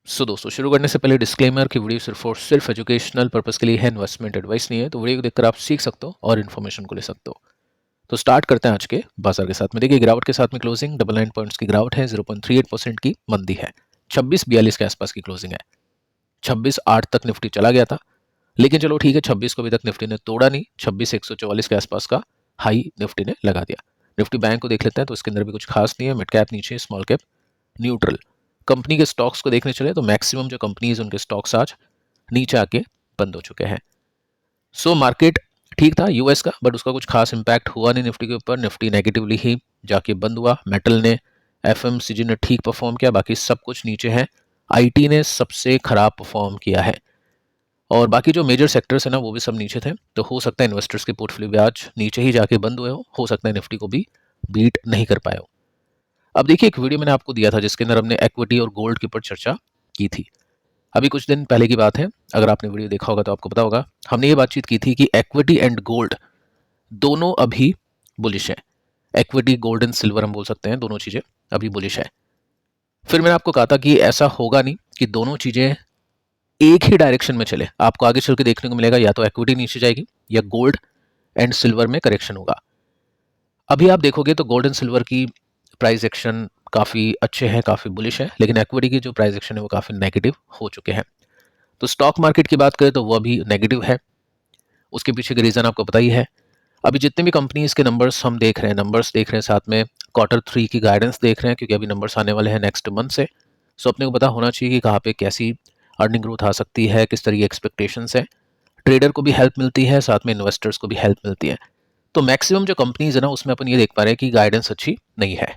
दोस्तों शुरू करने से पहले डिस्क्लेमर कि वीडियो सिर्फ और सिर्फ एजुकेशनल पर्पस के लिए है, इन्वेस्टमेंट एडवाइस नहीं है। तो वीडियो को देखकर आप सीख सकते हो और इन्फॉर्मेशन को ले सकते हो। तो स्टार्ट करते हैं आज के बाजार के साथ में। देखिए गिरावट के साथ में क्लोजिंग 99 पॉइंट्स की गिरावट है, 0.38% की मंदी है, 2642 के आसपास की क्लोजिंग है। 26,800 तक निफ्टी चला गया था, लेकिन चलो ठीक है, 26 को अभी तक निफ्टी ने तोड़ा नहीं। 26,144 के आसपास का हाई निफ्टी ने लगा दिया। निफ्टी बैंक को देख लेते हैं तो इसके अंदर भी कुछ खास नहीं है। मिड कैप नीचे, स्मॉल कैप न्यूट्रल। कंपनी के स्टॉक्स को देखने चले तो मैक्सिमम जो कंपनीज उनके स्टॉक्स आज नीचे आके बंद हो चुके हैं। मार्केट ठीक था यूएस का, बट उसका कुछ खास इंपैक्ट हुआ नहीं निफ्टी के ऊपर। निफ्टी नेगेटिवली ही जाके बंद हुआ। मेटल ने, एफएमसीजी ने ठीक परफॉर्म किया, बाकी सब कुछ नीचे है। आईटी ने सबसे खराब परफॉर्म किया है और बाकी जो मेजर सेक्टर्स है ना वो भी सब नीचे थे। तो हो सकता है इन्वेस्टर्स के पोर्टफोलियो भी आज नीचे ही जाके बंद हुए हो सकता है निफ्टी को भी बीट नहीं कर पाए हो। अब देखिए एक वीडियो मैंने आपको दिया था जिसके अंदर हमने इक्विटी और गोल्ड के ऊपर चर्चा की थी। अभी कुछ दिन पहले की बात है, अगर आपने वीडियो देखा होगा तो आपको पता होगा, हमने ये बातचीत की थी कि इक्विटी एंड गोल्ड दोनों अभी बुलिश है। इक्विटी, गोल्ड एंड सिल्वर हम बोल सकते हैं, दोनों चीजें अभी बुलिश है। फिर मैंने आपको कहा था कि ऐसा होगा नहीं कि दोनों चीजें एक ही डायरेक्शन में चले। आपको आगे चल के देखने को मिलेगा या तो इक्विटी नीचे जाएगी या गोल्ड एंड सिल्वर में करेक्शन होगा। अभी आप देखोगे तो गोल्ड एंड सिल्वर की प्राइस एक्शन काफ़ी अच्छे हैं, काफ़ी बुलिश है, लेकिन इक्विटी की जो प्राइस एक्शन है वो काफ़ी नेगेटिव हो चुके हैं। तो स्टॉक मार्केट की बात करें तो वो भी नेगेटिव है। उसके पीछे का रीज़न आपको पता ही है। अभी जितने भी कंपनीज के नंबर्स हम देख रहे हैं, साथ में Q3 की गाइडेंस देख रहे हैं, क्योंकि अभी नंबर्स आने वाले हैं नेक्स्ट मंथ से। सो अपने को पता होना चाहिए कि कहाँ पे कैसी अर्निंग ग्रोथ आ सकती है, किस तरह की एक्सपेक्टेशंस है। ट्रेडर को भी हेल्प मिलती है, साथ में इन्वेस्टर्स को भी हेल्प मिलती है। तो मैक्सिमम जो कंपनीज है ना उसमें अपन ये देख पा रहे हैं कि गाइडेंस अच्छी नहीं है।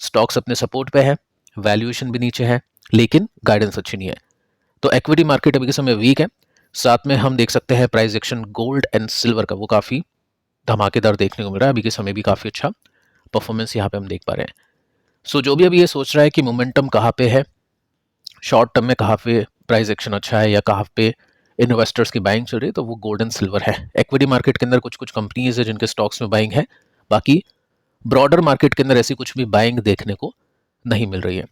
स्टॉक्स अपने सपोर्ट पे है, वैल्यूएशन भी नीचे है, लेकिन गाइडेंस अच्छी नहीं है। तो इक्विटी मार्केट अभी के समय वीक है। साथ में हम देख सकते हैं price action gold and silver का वो काफ़ी धमाकेदार देखने को मिल रहा है। अभी के समय भी काफ़ी अच्छा परफॉर्मेंस यहाँ पे हम देख पा रहे हैं। जो भी अभी ये सोच रहा है कि मोमेंटम कहाँ पे है, शॉर्ट टर्म में कहाँ पे प्राइस एक्शन अच्छा है या कहाँ पे इन्वेस्टर्स की बाइंग चल रही है, तो वो गोल्ड एंड सिल्वर है। इक्विटी मार्केट के अंदर कुछ कुछ कंपनीज है जिनके स्टॉक्स में बाइंग है, बाकी ब्रॉडर मार्केट के अंदर ऐसी कुछ भी बाइंग देखने को नहीं मिल रही है।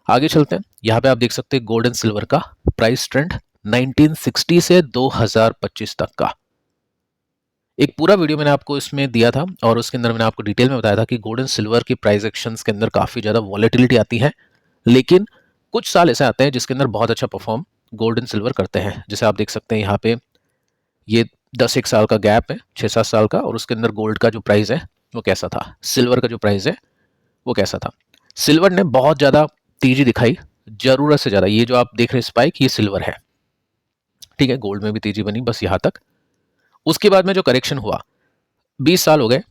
आगे चलते हैं। यहाँ पे आप देख सकते हैं गोल्ड एंड सिल्वर का प्राइस ट्रेंड 1960 से 2025 तक का। एक पूरा वीडियो मैंने आपको इसमें दिया था और उसके अंदर मैंने आपको डिटेल में बताया था कि गोल्ड एंड सिल्वर की प्राइस एक्शंस के अंदर काफ़ी ज़्यादा वॉलेटिलिटी आती है, लेकिन कुछ साल ऐसे आते हैं जिसके अंदर बहुत अच्छा परफॉर्म गोल्ड एंड सिल्वर करते हैं। जैसे आप देख सकते हैं यहाँ पे ये 10 एक साल का गैप है, 6-7 साल का, और उसके अंदर गोल्ड का जो प्राइस है वो कैसा था, सिल्वर का जो प्राइस है वो कैसा था। सिल्वर ने बहुत ज़्यादा तेजी दिखाई, जरूरत से ज़्यादा। ये जो आप देख रहे हैं स्पाइक, ये सिल्वर है, ठीक है। गोल्ड में भी तेजी बनी, बस यहाँ तक। उसके बाद में जो करेक्शन हुआ, 20 साल हो गए,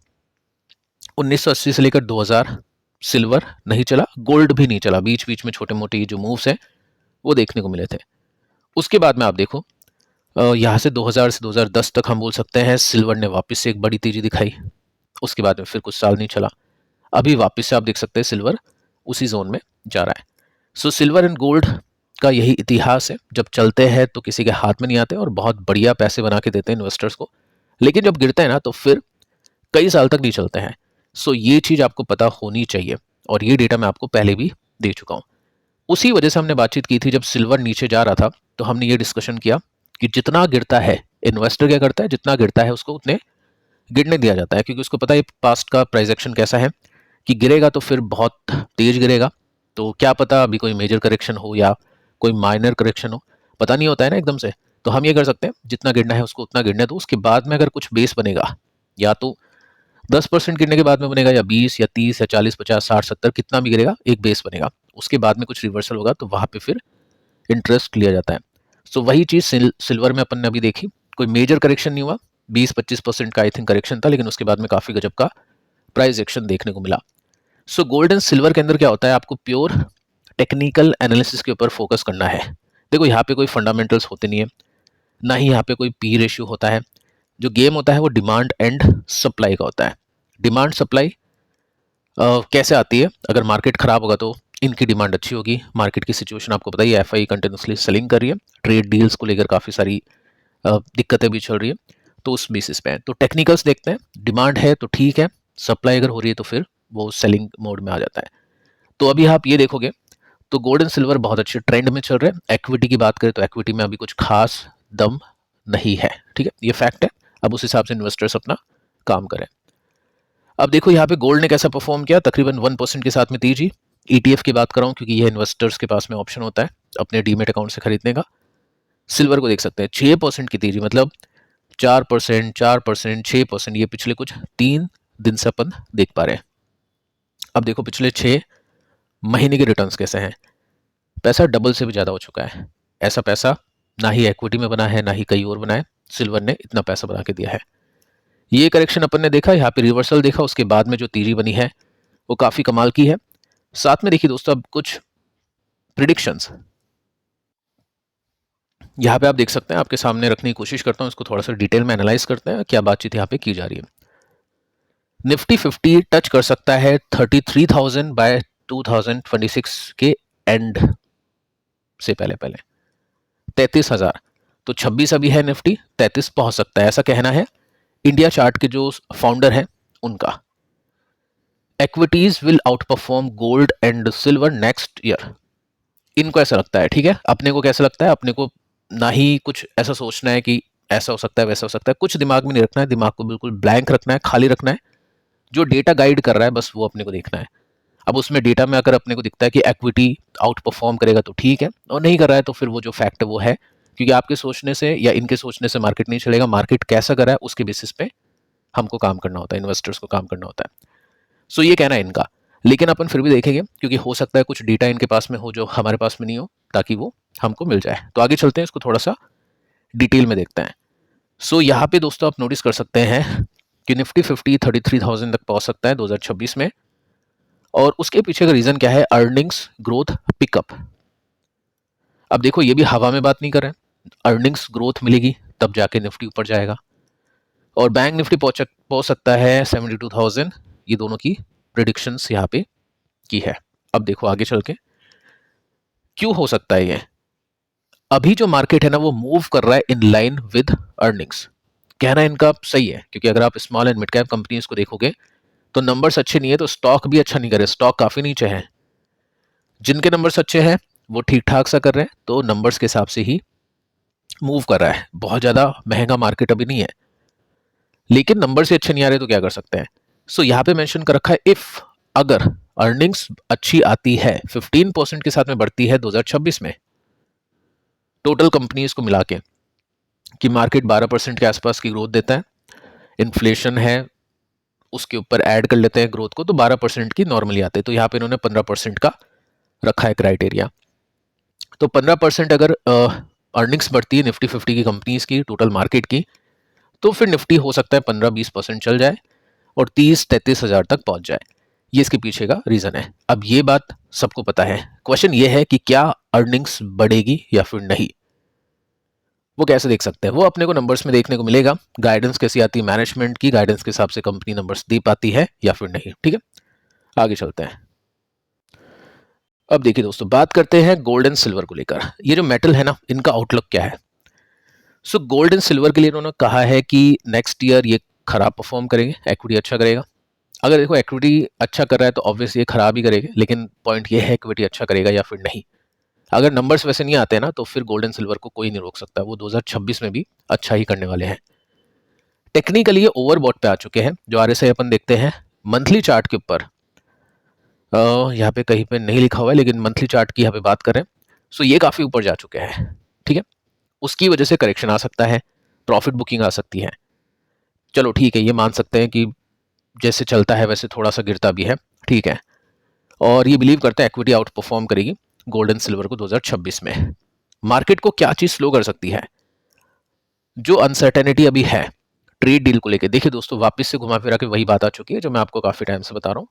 1980 से लेकर 2000 सिल्वर नहीं चला, गोल्ड भी नहीं चला। बीच बीच में छोटे मोटे जो मूव्स हैं वो देखने को मिले थे। उसके बाद में आप देखो यहाँ से 2000 से 2010 तक हम बोल सकते हैं सिल्वर ने वापस से एक बड़ी तेजी दिखाई। उसके बाद में फिर कुछ साल नहीं चला, अभी वापस से आप देख सकते हैं सिल्वर उसी जोन में जा रहा है। सिल्वर एंड गोल्ड का यही इतिहास है। जब चलते हैं तो किसी के हाथ में नहीं आते और बहुत बढ़िया पैसे बना के देते हैं इन्वेस्टर्स को, लेकिन जब गिरते हैं ना तो फिर कई साल तक नहीं चलते हैं। ये चीज़ आपको पता होनी चाहिए और ये डेटा मैं आपको पहले भी दे चुका हूँ। उसी वजह से हमने बातचीत की थी, जब सिल्वर नीचे जा रहा था तो हमने ये डिस्कशन किया कि जितना गिरता है, इन्वेस्टर क्या करता है, जितना गिरता है उसको उतने गिरने दिया जाता है, क्योंकि उसको पता है पास्ट का प्राइस एक्शन कैसा है कि गिरेगा तो फिर बहुत तेज गिरेगा। तो क्या पता अभी कोई मेजर करेक्शन हो या कोई माइनर करेक्शन हो, पता नहीं होता है ना एकदम से। तो हम ये कर सकते हैं, जितना गिरना है उसको उतना गिरने दो। उसके बाद में अगर कुछ बेस बनेगा, या तो 10% गिरने के बाद में बनेगा, या 20 या 30 या 40 50 60 70 कितना भी गिरेगा, एक बेस बनेगा। उसके बाद में कुछ रिवर्सल होगा तो वहां पे फिर इंटरेस्ट लिया जाता है। वही चीज सिल्वर में अपन ने अभी देखी, कोई मेजर करेक्शन नहीं हुआ, 20-25% का आई थिंक करेक्शन था, लेकिन उसके बाद में काफी गजब का प्राइस एक्शन देखने को मिला। गोल्ड एंड सिल्वर के अंदर क्या होता है, आपको प्योर टेक्निकल एनालिसिस के ऊपर फोकस करना है। देखो यहाँ पे कोई फंडामेंटल्स होते नहीं है, ना ही यहाँ पे कोई पी रेशियो होता है। जो गेम होता है वो डिमांड एंड सप्लाई का होता है। डिमांड सप्लाई कैसे आती है, अगर मार्केट खराब होगा तो इनकी डिमांड अच्छी होगी। मार्केट की सिचुएशन आपको पता ही है, एफआई कंटिन्यूसली सेलिंग कर रही है, ट्रेड डील्स को लेकर काफ़ी सारी दिक्कतें भी चल रही है, तो उस बेसिस पे है। तो टेक्निकल्स देखते हैं, डिमांड है तो ठीक है, सप्लाई अगर हो रही है तो फिर वो सेलिंग मोड में आ जाता है। तो अभी आप ये देखोगे तो गोल्ड एंड सिल्वर बहुत अच्छे ट्रेंड में चल रहे हैं। इक्विटी की बात करें तो इक्विटी में अभी कुछ खास दम नहीं है, ठीक है, ये फैक्ट है। अब उस हिसाब से इन्वेस्टर्स अपना काम करें। अब देखो यहाँ पे गोल्ड ने कैसा परफॉर्म किया, तकरीबन 1% के साथ में तेजी। ETF की बात कर रहा हूँ क्योंकि ये इन्वेस्टर्स के पास में ऑप्शन होता है अपने डीमेट अकाउंट से खरीदने का। सिल्वर को देख सकते हैं 6% की तेजी, मतलब 4%, 4%, 6%, ये पिछले कुछ 3 दिन से अपन देख पा रहे हैं। अब देखो पिछले 6 महीने के रिटर्न्स कैसे हैं, पैसा डबल से भी ज़्यादा हो चुका है। ऐसा पैसा ना ही इक्विटी में बना है, ना ही कहीं और बना है। सिल्वर ने इतना पैसा बना के दिया है। ये करेक्शन अपन ने देखा, यहाँ पे रिवर्सल देखा, उसके बाद में जो तेजी बनी है वो काफ़ी कमाल की है। साथ में देखिए दोस्तों अब कुछ प्रिडिक्शंस यहाँ पे आप देख सकते हैं, आपके सामने रखने की कोशिश करता हूँ, इसको थोड़ा सा डिटेल में एनालाइज करते हैं क्या बातचीत यहाँ पे की जा रही है। निफ्टी 50 टच कर सकता है 33,000 बाय 2026 के एंड से पहले 33,000, तो 26 अभी है, निफ्टी 33 पहुंच सकता है, ऐसा कहना है इंडिया चार्ट के जो फाउंडर हैं उनका। Equities will out perform gold and silver next year, इनको ऐसा लगता है, ठीक है। अपने को कैसा लगता है, अपने को ना ही कुछ ऐसा सोचना है कि ऐसा हो सकता है वैसा हो सकता है, कुछ दिमाग में नहीं रखना है, दिमाग को बिल्कुल ब्लैंक रखना है, खाली रखना है। जो डेटा गाइड कर रहा है बस वो अपने को देखना है। अब उसमें डेटा में अगर अपने को दिखता है कि इक्विटी आउट परफॉर्म करेगा तो ठीक है, और नहीं कर रहा है तो फिर वो जो फैक्ट है वो है, क्योंकि आपके सोचने से या इनके सोचने से मार्केट नहीं चलेगा। मार्केट कैसा कर रहा है उसके बेसिस पे हमको काम करना होता है, इन्वेस्टर्स को काम करना होता है। सो ये कहना है इनका, लेकिन अपन फिर भी देखेंगे क्योंकि हो सकता है कुछ डेटा इनके पास में हो जो हमारे पास में नहीं हो, ताकि वो हमको मिल जाए। तो आगे चलते हैं, इसको थोड़ा सा डिटेल में देखते हैं। सो यहाँ पे दोस्तों आप नोटिस कर सकते हैं कि निफ्टी 50 33,000 तक पहुंच सकता है 2026 में, और उसके पीछे का रीजन क्या है, अर्निंग्स ग्रोथ पिकअप। अब देखो ये भी हवा में बात नहीं कर रहे हैं, अर्निंग्स ग्रोथ मिलेगी तब जाके निफ्टी ऊपर जाएगा, और बैंक निफ्टी पहुंच सकता है 72,000। ये दोनों की प्रिडिक्शंस यहाँ पे की है। अब देखो आगे चल के क्यों हो सकता है ये। अभी जो मार्केट है ना वो मूव कर रहा है इन लाइन विद अर्निंग्स, कहना इनका सही है, क्योंकि अगर आप small and mid cap companies को देखोगे तो नंबर्स अच्छे नहीं है तो स्टॉक भी अच्छा नहीं करे, स्टॉक काफी नीचे है। जिनके नंबर्स अच्छे हैं वो ठीक ठाक सा कर रहे हैं, तो नंबर्स के हिसाब से ही मूव कर रहा है। बहुत ज्यादा महंगा मार्केट अभी नहीं है, लेकिन नंबर से अच्छे नहीं आ रहे तो क्या कर सकते हैं। सो यहाँ पे मेंशन कर रखा है इफ अगर अर्निंग्स अच्छी आती है 15% के साथ में बढ़ती है 2026 में टोटल कंपनीज को मिला के, कि मार्केट 12% के आसपास की ग्रोथ देता है, इन्फ्लेशन है उसके ऊपर ऐड कर लेते हैं ग्रोथ को, तो 12% की नॉर्मली आते हैं। तो यहाँ पे इन्होंने 15% का रखा है क्राइटेरिया। तो 15% अगर अर्निंग्स बढ़ती है निफ्टी 50 की कंपनीज की टोटल मार्केट की, तो फिर निफ्टी हो सकता है 15-20% चल जाए और 30-33 हज़ार तक पहुंच जाए। ये इसके पीछे का रीजन है। अब ये बात सबको पता है, क्वेश्चन ये है कि क्या अर्निंग्स बढ़ेगी या फिर नहीं। वो कैसे देख सकते हैं, वो अपने को नंबर्स में देखने को मिलेगा। गाइडेंस कैसी आती है, मैनेजमेंट की गाइडेंस के हिसाब से कंपनी नंबर्स दे पाती है या फिर नहीं, ठीक है। आगे चलते हैं। अब देखिए दोस्तों बात करते हैं गोल्ड एंड सिल्वर को लेकर। ये जो मेटल है ना इनका आउटलुक क्या है। सो गोल्ड एंड सिल्वर के लिए इन्होंने कहा है कि नेक्स्ट ईयर ये खराब परफॉर्म करेंगे, इक्विटी अच्छा करेगा। अगर देखो इक्विटी अच्छा कर रहा है तो ऑब्वियस ये खराब ही करेगा, लेकिन पॉइंट ये है इक्विटी अच्छा करेगा या फिर नहीं। अगर नंबर्स वैसे नहीं आते ना तो फिर गोल्ड एंड सिल्वर को कोई नहीं रोक सकता, वो 2026 में भी अच्छा ही करने वाले हैं। टेक्निकली ये ओवरबॉट पे आ चुके हैं। जो RSI अपन देखते हैं मंथली चार्ट के ऊपर, यहाँ पे कहीं पे नहीं लिखा हुआ है लेकिन मंथली चार्ट की यहाँ पे बात करें, सो ये काफ़ी ऊपर जा चुके हैं, ठीक है। उसकी वजह से करेक्शन आ सकता है, प्रॉफिट बुकिंग आ सकती है। चलो ठीक है, ये मान सकते हैं कि जैसे चलता है वैसे थोड़ा सा गिरता भी है, ठीक है। और ये बिलीव करता है इक्विटी आउट परफॉर्म करेगी गोल्ड एंड सिल्वर को 2026 में। मार्केट को क्या चीज़ स्लो कर सकती है, जो अनसर्टेनिटी अभी है ट्रेड डील को लेकर। देखिए दोस्तों वापस से घुमा फिरा के वही बात आ चुकी है जो मैं आपको काफ़ी टाइम से बता रहा हूँ।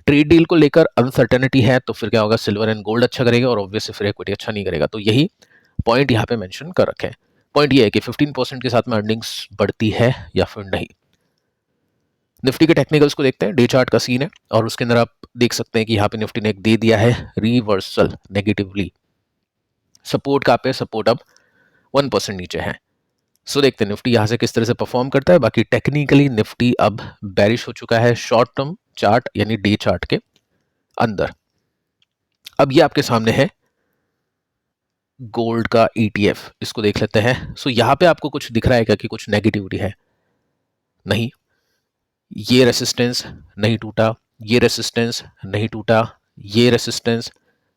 ट्रेड डील को लेकर अनसर्टेनिटी है तो फिर क्या होगा, सिल्वर एंड गोल्ड अच्छा करेगा और ऑब्वियसली फिर इक्विटी अच्छा नहीं करेगा। तो यही पॉइंट यहाँ पे मेंशन कर रखे हैं। पॉइंट ये है कि 15% के साथ में अर्निंग्स बढ़ती है या फिर नहीं। निफ्टी के टेक्निकल्स को देखते हैं, डे चार्ट का सीन है और उसके अंदर आप देख सकते हैं कि यहाँ पे निफ्टी ने एक दे दिया है रिवर्सल नेगेटिवली। सपोर्ट कहाँ पे, सपोर्ट अब 1% नीचे है। सो देखते हैं निफ्टी यहाँ से किस तरह से परफॉर्म करता है। बाकी टेक्निकली निफ्टी अब बेरिश हो चुका है शॉर्ट टर्म चार्ट यानी डे चार्ट के अंदर। अब ये आपके सामने है गोल्ड का ETF, इसको देख लेते हैं। सो यहाँ पे आपको कुछ दिख रहा है क्या कि कुछ नेगेटिविटी है? नहीं। ये रेसिस्टेंस नहीं टूटा, ये रेसिस्टेंस नहीं टूटा, ये रेसिस्टेंस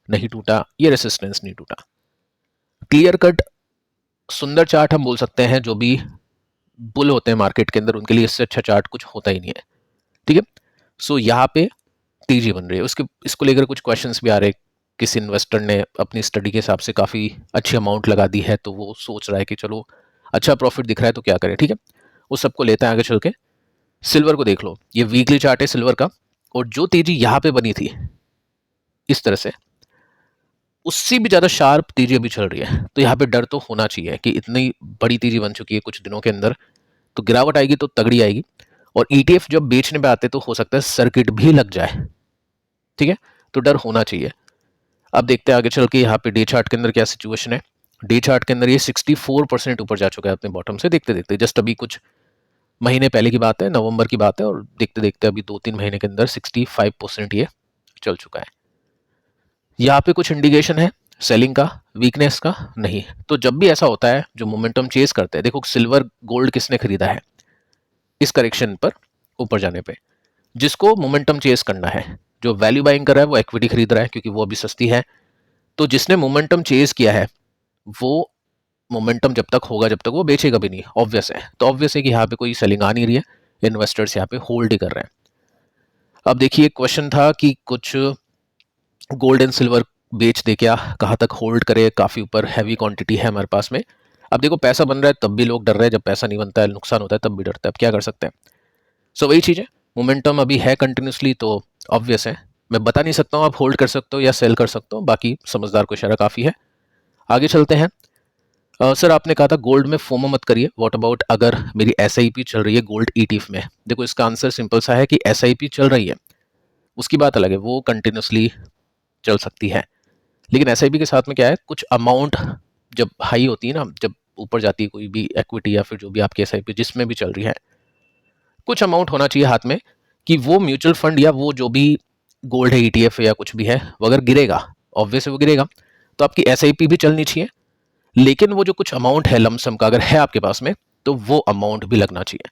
नहीं टूटा, ये रेसिस्टेंस नहीं टूटा। क्लियर कट सुंदर चार्ट हम बोल सकते हैं, जो भी बुल होते हैं मार्केट के अंदर उनके लिए इससे अच्छा चार्ट कुछ होता ही नहीं है। ठीक है, सो यहाँ पे तेजी बन रही है। उसके इसको लेकर कुछ क्वेश्चंस भी आ रहे हैं। किसी इन्वेस्टर ने अपनी स्टडी के हिसाब से काफ़ी अच्छी अमाउंट लगा दी है, तो वो सोच रहा है कि चलो अच्छा प्रॉफिट दिख रहा है तो क्या करें। ठीक है, उस सबको लेते हैं आगे चल के। सिल्वर को देख लो, ये वीकली चार्ट है सिल्वर का, और जो तेजी यहाँ पे बनी थी इस तरह से, उससे भी ज़्यादा शार्प तेजी अभी चल रही है। तो यहाँ पे डर तो होना चाहिए कि इतनी बड़ी तेजी बन चुकी है कुछ दिनों के अंदर, तो गिरावट आएगी तो तगड़ी आएगी। और ETF जब बेचने पे आते तो हो सकता है सर्किट भी लग जाए। ठीक है, तो डर होना चाहिए। अब देखते हैं आगे चल के यहाँ पे डे चार्ट के अंदर क्या सिचुएशन है। डे चार्ट के अंदर ये 64% ऊपर जा चुका है अपने बॉटम से। देखते देखते जस्ट अभी कुछ महीने पहले की बात है, नवंबर की बात है, और देखते देखते अभी 2-3 महीने के अंदर 65% ये चल चुका है। यहाँ पे कुछ इंडिकेशन है सेलिंग का, वीकनेस का नहीं। तो जब भी ऐसा होता है जो मोमेंटम चेज करते हैं, देखो सिल्वर गोल्ड किसने खरीदा है इस करेक्शन पर ऊपर जाने पे? जिसको मोमेंटम चेज करना है, जो वैल्यू बाइंग कर रहा है वो इक्विटी खरीद रहा है क्योंकि वो अभी सस्ती है। तो जिसने मोमेंटम चेज किया है वो मोमेंटम जब तक होगा जब तक वो बेचेगा भी नहीं, ऑब्वियस है। तो ऑब्वियस है कि यहाँ पे कोई सेलिंग आ नहीं रही है, इन्वेस्टर्स यहाँ पे होल्ड ही कर रहे हैं। अब देखिए क्वेश्चन था कि कुछ गोल्ड एंड सिल्वर बेच दे क्या, कहाँ तक होल्ड करे, काफ़ी ऊपर हैवी क्वांटिटी है हमारे पास में। अब देखो पैसा बन रहा है तब भी लोग डर रहे हैं, जब पैसा नहीं बनता है नुकसान होता है तब भी डरते हैं। अब क्या कर सकते हैं? सो वही चीज़ है, मोमेंटम अभी है कंटिन्यूसली, तो ऑब्वियस है। मैं बता नहीं सकता हूँ आप होल्ड कर सकते हो या सेल कर सकते हो, बाकी समझदार को इशारा काफ़ी है। आगे चलते हैं। सर आपने कहा था गोल्ड में फोमो मत करिए, व्हाट अबाउट अगर मेरी SIP चल रही है गोल्ड ETF में? देखो इसका आंसर सिंपल सा है कि SIP चल रही है उसकी बात अलग है, वो कंटिन्यूसली चल सकती है। लेकिन SIP के साथ में क्या है, कुछ अमाउंट जब हाई होती है ना, जब ऊपर जाती है कोई भी इक्विटी या फिर जो भी आपकी SIP जिसमें भी चल रही है, कुछ अमाउंट होना चाहिए हाथ में कि वो म्यूचुअल फंड या वो जो भी गोल्ड है ETF या कुछ भी है, वो अगर गिरेगा, ऑब्वियस वो गिरेगा, तो आपकी SIP भी चलनी चाहिए। लेकिन वो जो कुछ अमाउंट है लमसम का अगर है आपके पास में, तो वो अमाउंट भी लगना चाहिए,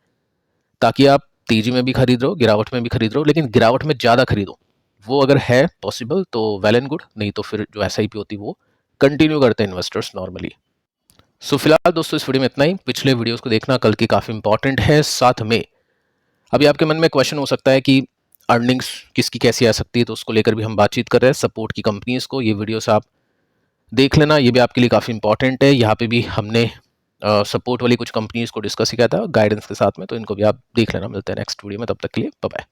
ताकि आप तेजी में भी खरीद रहे हो, गिरावट में भी खरीद रहे हो, लेकिन गिरावट में ज़्यादा खरीदो। वो अगर है पॉसिबल तो वेल एंड गुड, नहीं तो फिर जो SIP होती है वो कंटिन्यू करते हैं इन्वेस्टर्स नॉर्मली। सो फिलहाल दोस्तों इस वीडियो में इतना ही। पिछले वीडियोस को देखना, कल की काफ़ी इंपॉर्टेंट है। साथ में अभी आपके मन में क्वेश्चन हो सकता है कि अर्निंग्स किसकी कैसी आ सकती है, तो उसको लेकर भी हम बातचीत कर रहे हैं। सपोर्ट की कंपनीज को ये वीडियोस आप देख लेना, ये भी आपके लिए काफ़ी इंपॉर्टेंट है। यहाँ पे भी हमने सपोर्ट वाली कुछ कंपनीज को डिस्कस किया था गाइडेंस के साथ में, तो इनको भी आप देख लेना। मिलते हैं नेक्स्ट वीडियो में, तब तक के लिए बाय बाय।